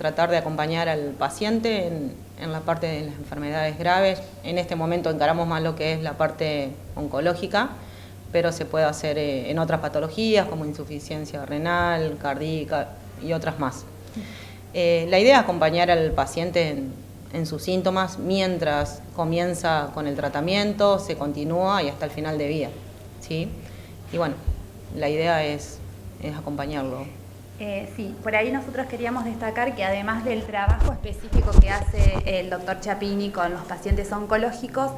tratar de acompañar al paciente en la parte de las enfermedades graves. En este momento encaramos más lo que es la parte oncológica, pero se puede hacer en otras patologías como insuficiencia renal, cardíaca y otras más. La idea es acompañar al paciente en sus síntomas mientras comienza con el tratamiento, se continúa y hasta el final de vida, ¿sí? Y bueno, la idea es acompañarlo. Sí, por ahí nosotros queríamos destacar que además del trabajo específico que hace el doctor Chapini con los pacientes oncológicos,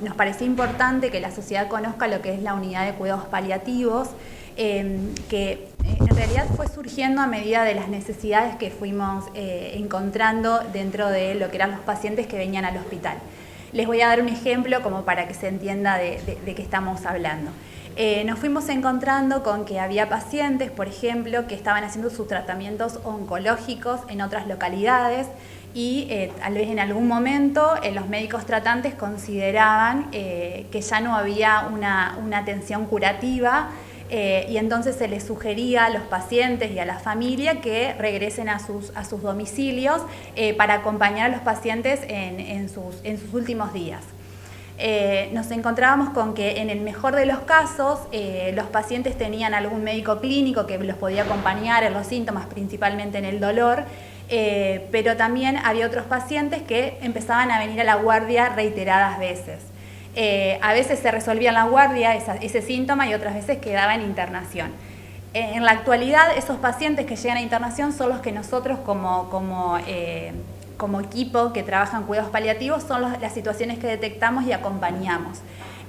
nos parecía importante que la sociedad conozca lo que es la unidad de cuidados paliativos, que en realidad fue surgiendo a medida de las necesidades que fuimos encontrando dentro de lo que eran los pacientes que venían al hospital. Les voy a dar un ejemplo como para que se entienda de qué estamos hablando. Nos fuimos encontrando con que había pacientes, por ejemplo, que estaban haciendo sus tratamientos oncológicos en otras localidades y tal vez en algún momento los médicos tratantes consideraban que ya no había una atención curativa y entonces se les sugería a los pacientes y a la familia que regresen a sus domicilios para acompañar a los pacientes en sus últimos días. Nos encontrábamos con que en el mejor de los casos los pacientes tenían algún médico clínico que los podía acompañar en los síntomas, principalmente en el dolor, pero también había otros pacientes que empezaban a venir a la guardia reiteradas veces. A veces se resolvía en la guardia ese síntoma y otras veces quedaba en internación. En la actualidad esos pacientes que llegan a internación son los que nosotros como equipo que trabaja en cuidados paliativos son las situaciones que detectamos y acompañamos.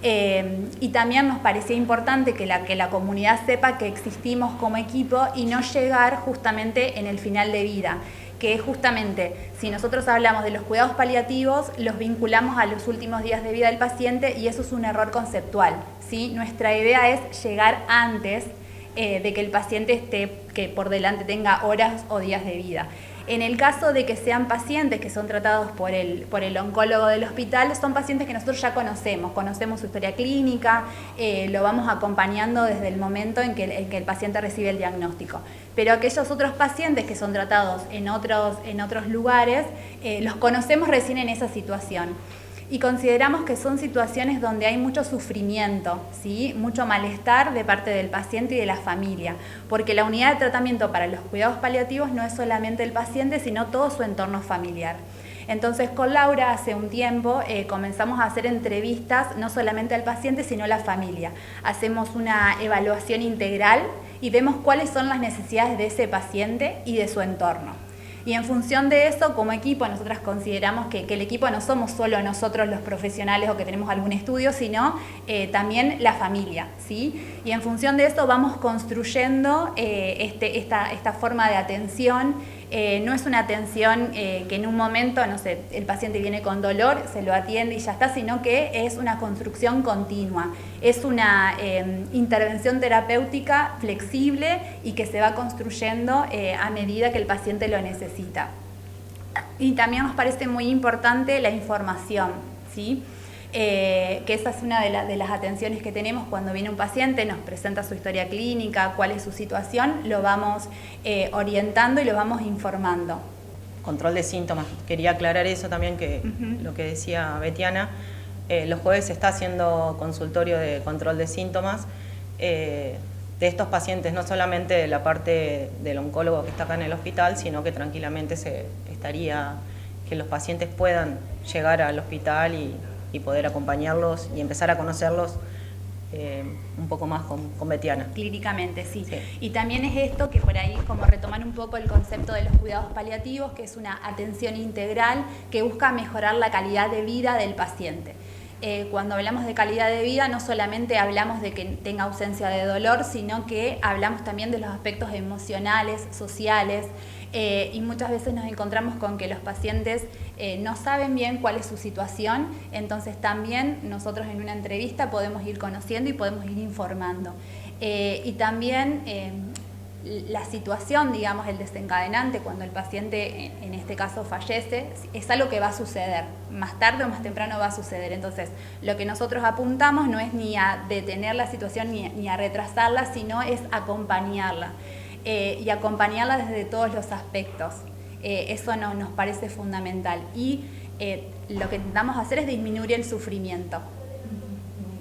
Y también nos parecía importante que la comunidad sepa que existimos como equipo y no llegar justamente en el final de vida, que justamente si nosotros hablamos de los cuidados paliativos los vinculamos a los últimos días de vida del paciente y eso es un error conceptual, ¿sí? Nuestra idea es llegar antes de que el paciente que por delante tenga horas o días de vida. En el caso de que sean pacientes que son tratados por el oncólogo del hospital, son pacientes que nosotros ya conocemos su historia clínica, lo vamos acompañando desde el momento en que el paciente recibe el diagnóstico. Pero aquellos otros pacientes que son tratados en otros lugares, los conocemos recién en esa situación. Y consideramos que son situaciones donde hay mucho sufrimiento, ¿sí? Mucho malestar de parte del paciente y de la familia, porque la unidad de tratamiento para los cuidados paliativos no es solamente el paciente, sino todo su entorno familiar. Entonces con Laura hace un tiempo comenzamos a hacer entrevistas no solamente al paciente sino a la familia. Hacemos una evaluación integral y vemos cuáles son las necesidades de ese paciente y de su entorno. Y en función de eso, como equipo, nosotras consideramos que el equipo no somos solo nosotros los profesionales o que tenemos algún estudio, sino también la familia, ¿sí? Y en función de eso vamos construyendo esta forma de atención. No es una atención que en un momento, no sé, el paciente viene con dolor, se lo atiende y ya está, sino que es una construcción continua. Es una intervención terapéutica flexible y que se va construyendo a medida que el paciente lo necesita. Y también nos parece muy importante la información, ¿sí? Que esa es una de las atenciones que tenemos cuando viene un paciente, nos presenta su historia clínica, cuál es su situación, lo vamos orientando y lo vamos informando. Control de síntomas. Quería aclarar eso también, que lo que decía Betiana. Los jueves se está haciendo consultorio de control de síntomas de estos pacientes, no solamente de la parte del oncólogo que está acá en el hospital, sino que tranquilamente que los pacientes puedan llegar al hospital y poder acompañarlos y empezar a conocerlos un poco más con Betiana. Clínicamente, sí. Y también es esto que por ahí, como retomar un poco el concepto de los cuidados paliativos, que es una atención integral que busca mejorar la calidad de vida del paciente. Cuando hablamos de calidad de vida no solamente hablamos de que tenga ausencia de dolor, sino que hablamos también de los aspectos emocionales, sociales, y muchas veces nos encontramos con que los pacientes no saben bien cuál es su situación, entonces también nosotros en una entrevista podemos ir conociendo y podemos ir informando. Y también la situación, digamos, el desencadenante cuando el paciente, en este caso, fallece, es algo que va a suceder, más tarde o más temprano va a suceder. Entonces, lo que nosotros apuntamos no es ni a detener la situación ni a retrasarla, sino es acompañarla. Y acompañarla desde todos los aspectos. Eso nos parece fundamental. Y lo que intentamos hacer es disminuir el sufrimiento.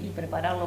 Y prepararlo